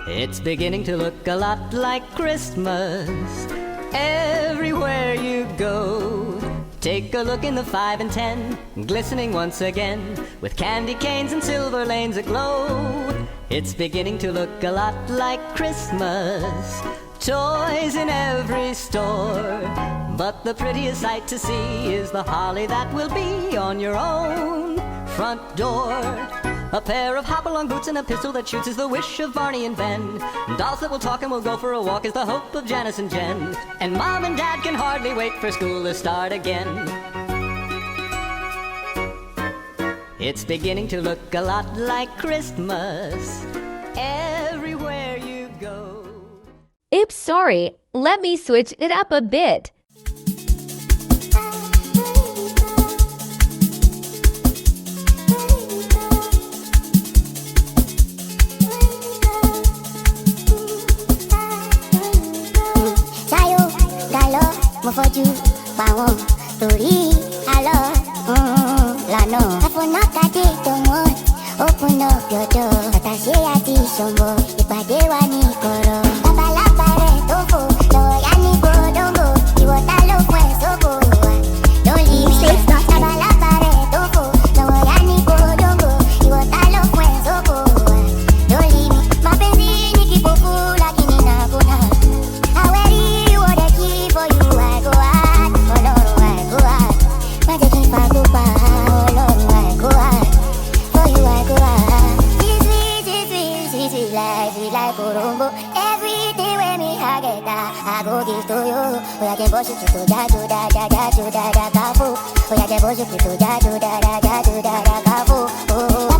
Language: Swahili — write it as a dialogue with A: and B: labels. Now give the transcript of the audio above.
A: It's beginning to look a lot like Christmas everywhere you go. Take a look in the 5 and 10, glistening once again, with candy canes and silver lanes aglow. It's beginning to look a lot like Christmas, toys in every store. But the prettiest sight to see is the holly that will be on your own front door. A pair of hop-along boots and a pistol that shoots is the wish of Barney and Ben. Dolls that will talk and will go for a walk is the hope of Janice and Jen. And Mom and Dad can hardly wait for school to start again. It's beginning to look a lot like Christmas everywhere you go.
B: Oops, sorry. Let me switch it up a bit.
C: Mo fojú pa wọn torí àlọ́ lànà. Ẹ̀fọ́nà kàdé tó wọ́n open up your door. Àtàṣe àti ìṣọ̀mọ̀ ìpàdé wa ní ìkọ̀rọ̀. Babalábá rẹ̀ tó fò lọ́wọ́ yá ní gbòdóńgò. Ìwọ̀ta ló fún ẹ̀ sóko wa. Don't leave me. Babalábá rẹ̀ tó fò lọ́wọ́ yá ní gbòdóńgò. Ìwọ̀ta ló fún ẹ̀ sóko wa. Don't leave me. Mapenzi ni kipofu lakini nakuna. Haweri wode keep for you. Everything when me I get that, I go give to you. Oh, I can push it to da do da da da do da da kafu. Oh, I can push it to da do da da da do da da kafu. Oh.